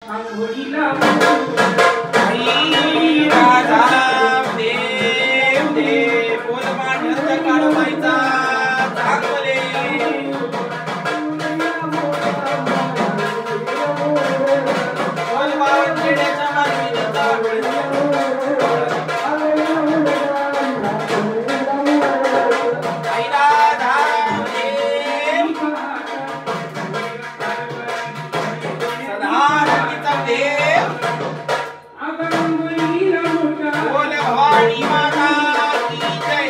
आंघोळीला आई राधा देव देव बोल मांडत काढवायचा चांगले बोल मावळ खेड्याच्या मातीचा आई राधा देव सदा देव बोल भवानी माता की जय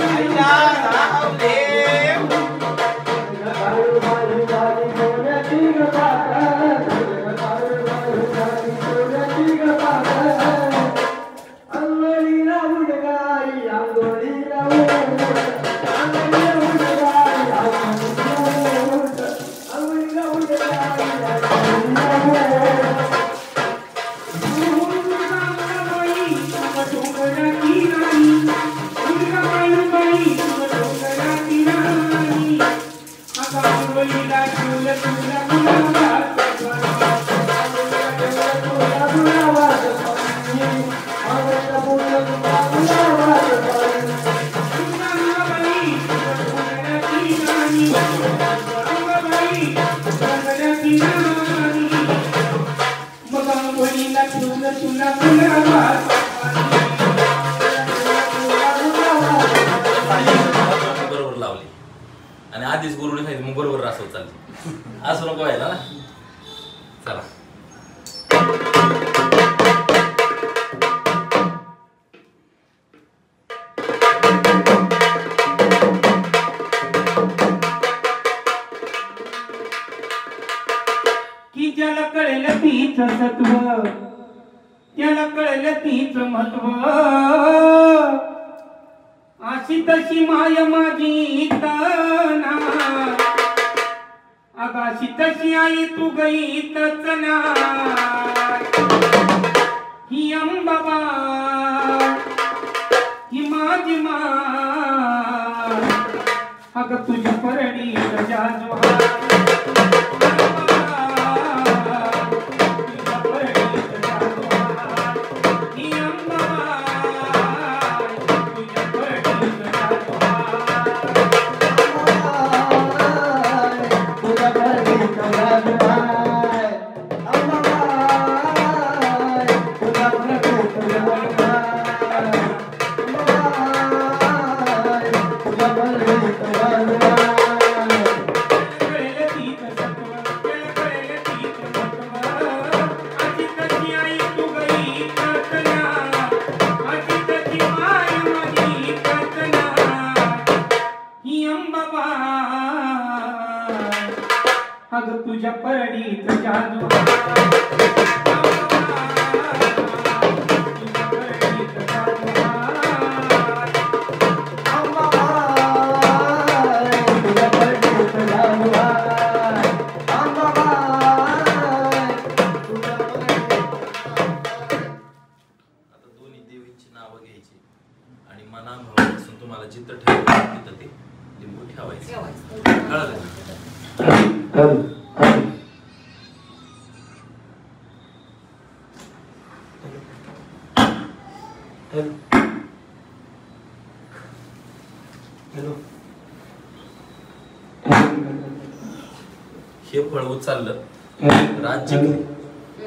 आई राधा देव बरोबर लावली आणि आधीच गुरुने सांगितलं मग बरोबर रासव चालली असं नको व्हायला ना. चला की ज्याला कळलं तीच सत्व त्याला कळलं तीच महत्व अशी तशी माय माझी तना अगाशी तशी आई तू गईतच ना ही अंबाबा ही माझी मा अग तुझ्या परडी जाजू अग तुझ्या परडीत जादू आणि मनापासून तुम्हाला जिथं ठेवायचं तिथं ते लिंबू ठेवायचं. कळलं? हेलो हे फळ उचललं राज्य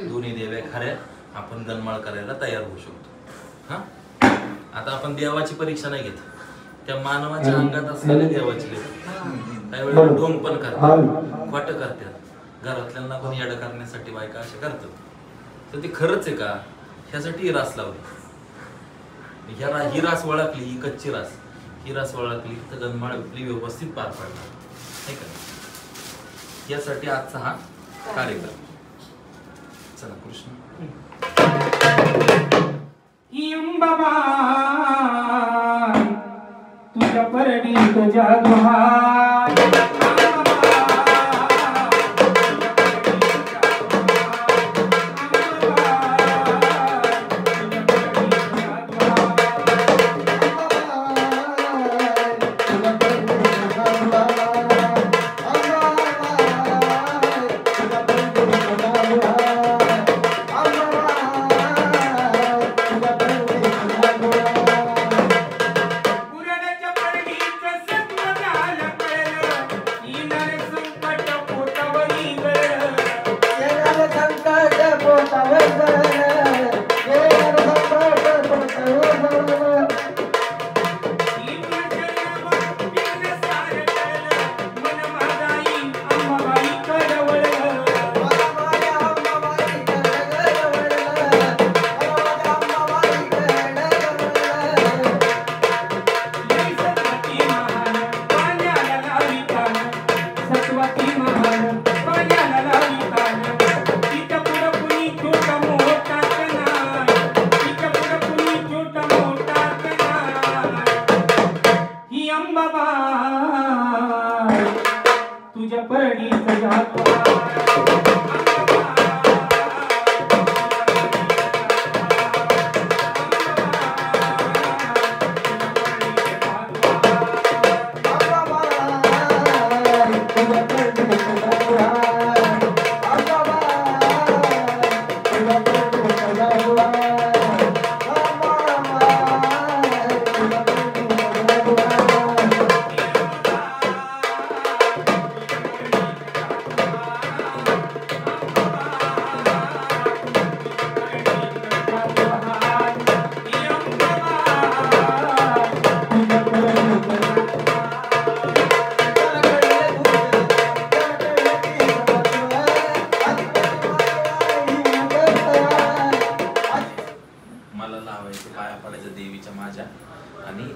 दोन्ही देव्या खऱ्या आपण गणमाळ करायला तयार होऊ शकतो. हा आता आपण देवाची परीक्षा नाही घेत त्या मानवाच्या अंगात असलेल्या देवाची काही वेळेला ढोंग पण करतात खोट करतात घरातल्यांना पण येडं करण्यासाठी बायका अशा करतात. तर ते खरंच आहे का ह्यासाठी ही रास लावली. ही रास ओळखली ही कच्ची रास ही रास ओळखली तर गणमाळ आपली व्यवस्थित पार पडणार नाही का. यासाठी आजचा हा कार्यक्रम. चला कृष्ण बाबा तुझ्या परडी तुझ्या दुहाई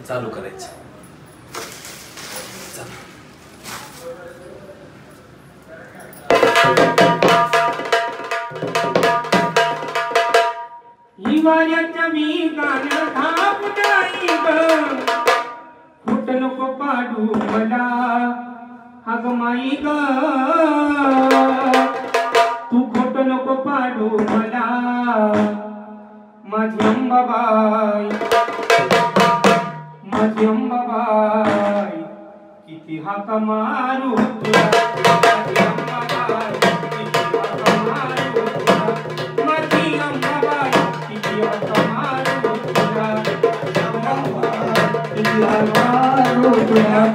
चालू करायचं. हिवाळ्याच्या मी गाणं थांब नाही ग, फुट नको पाडू मला अग माई ग, तू खोट नको पाडू मला माझी अंबाबाई, माझी अंबाबाई, किती हाका मारू तुला, माझी अंबाबाई, किती हाका मारू तुला, माझी अंबाबाई, किती हाका मारू तुला, अंबाबाई, किती हाका मारू तुला.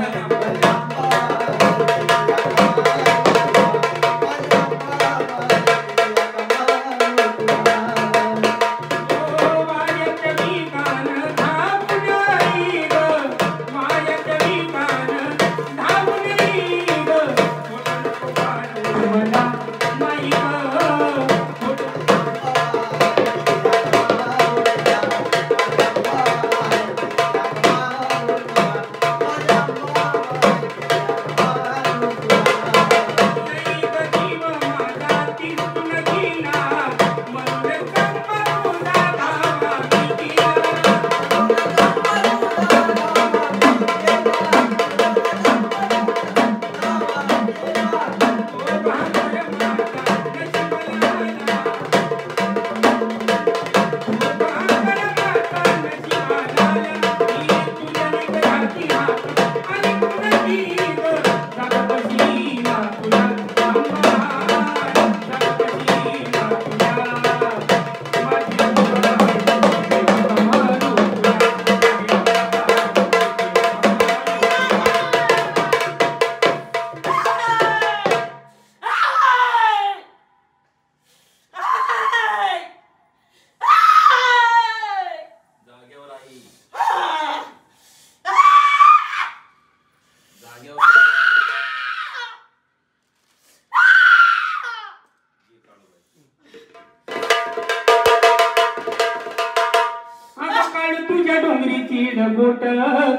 बोट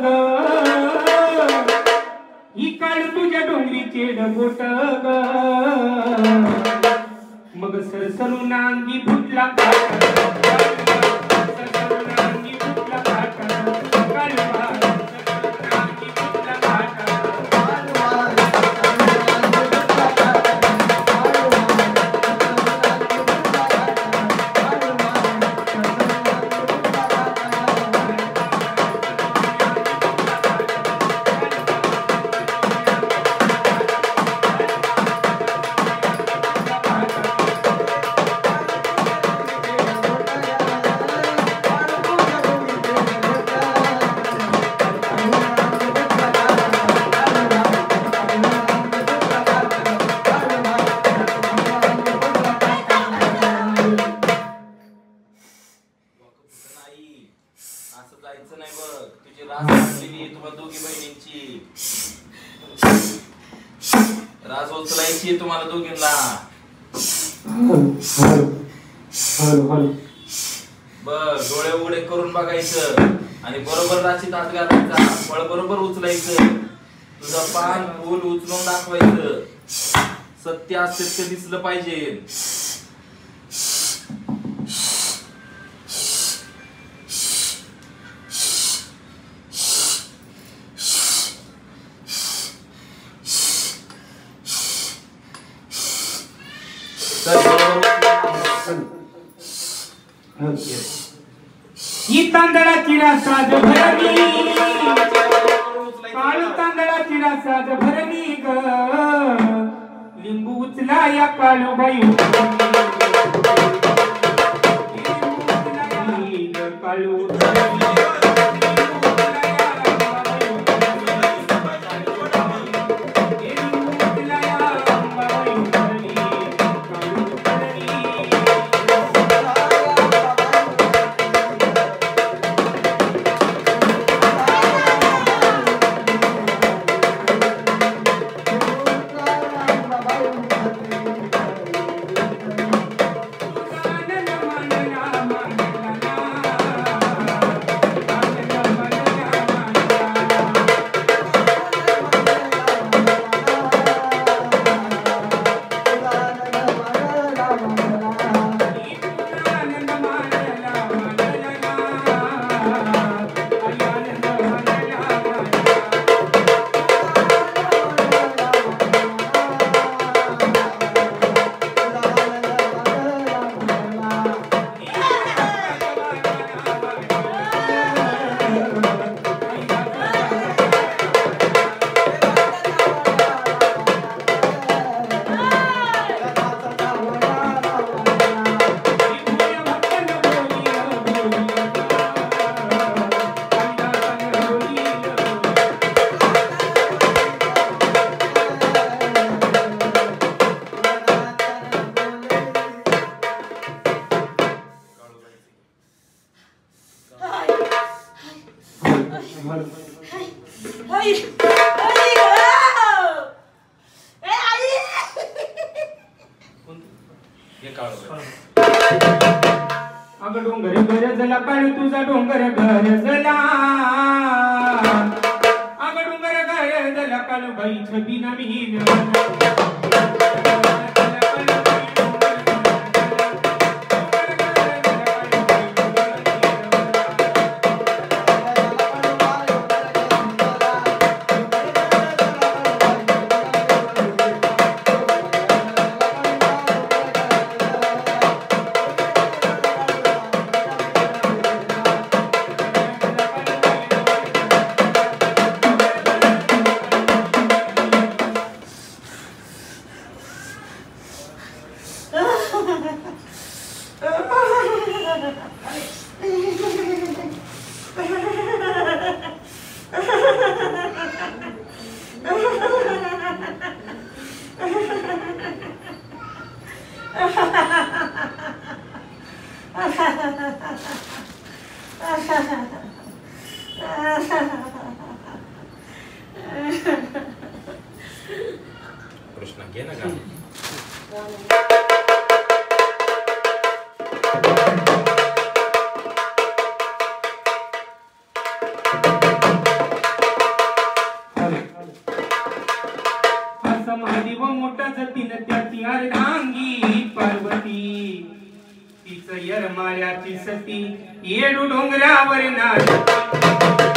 ग ही काळ तुझ्या डोंगरीचे बोट ग मग सरसरून अंगी फुटला राज उचलायची तुम्हाला दोघींना बर डोळे उघडे करून बघायचं आणि बरोबर राशीत हात घालायचा फळ बरोबर उचलायचं तुझं पान फूल उचलून दाखवायचं सत्य असत्य दिसलं पाहिजे ही तांदळाची रासाज भरली काळू तांदळाची रासाज भरली ग लिंबू उचला या काळूबाई काळू अगं डोंगर गरजला काळू तुझा डोंगर गरजला अगं डोंगर गरजला काळू बाई छबी नवीन कृष्णा घे ना गाणं. महादेव मोठा जतीन त्याची अर्धांगी पार्वती तिच यरमाळ्याची सती येडू डोंगरावर नाच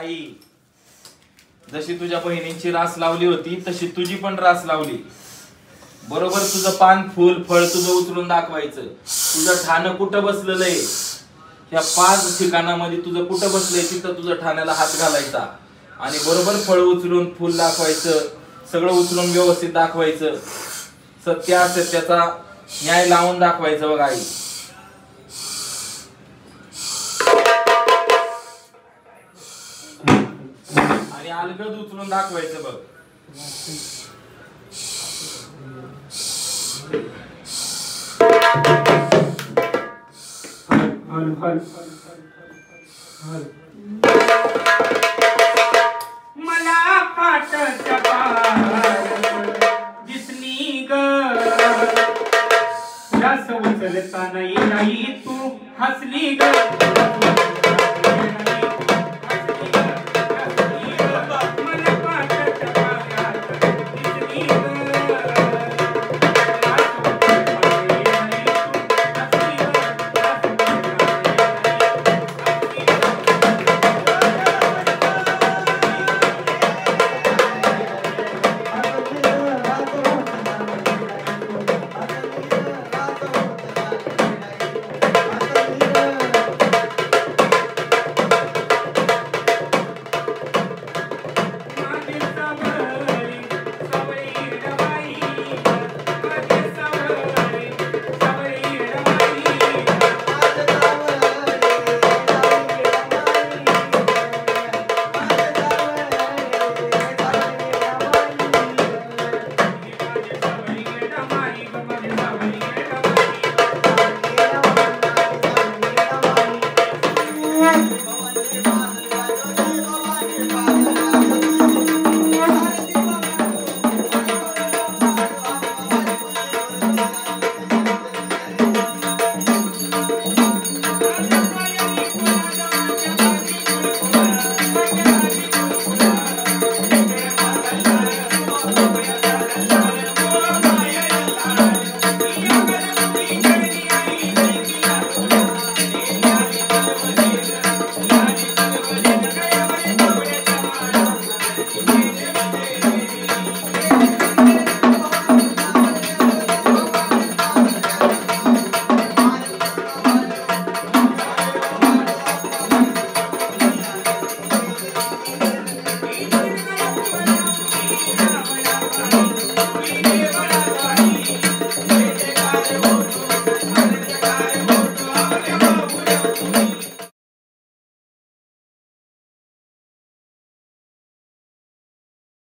आई, जशी तुझ्या बहिणींची रास लावली होती तशी तुझी पण रास लावली. बरोबर तुझं पान फुल फळ तुझं उचलून दाखवायचं. तुझं ठाणं कुठं बसलेलं आहे, ह्या 5 ठिकाणामध्ये तुझं कुठं बसलंय तिथं तुझं ठाण्याला हात घालायचा आणि बरोबर फळ उचलून फुल दाखवायचं. सगळं उचलून व्यवस्थित दाखवायचं. सत्य असत्याचा न्याय लावून दाखवायचं बघ आई. आणि अलगद उचलून दाखवायचं बघ. मला पाटच्या पार दिसली ग, जास्त उचलता नाही तू हसली ग.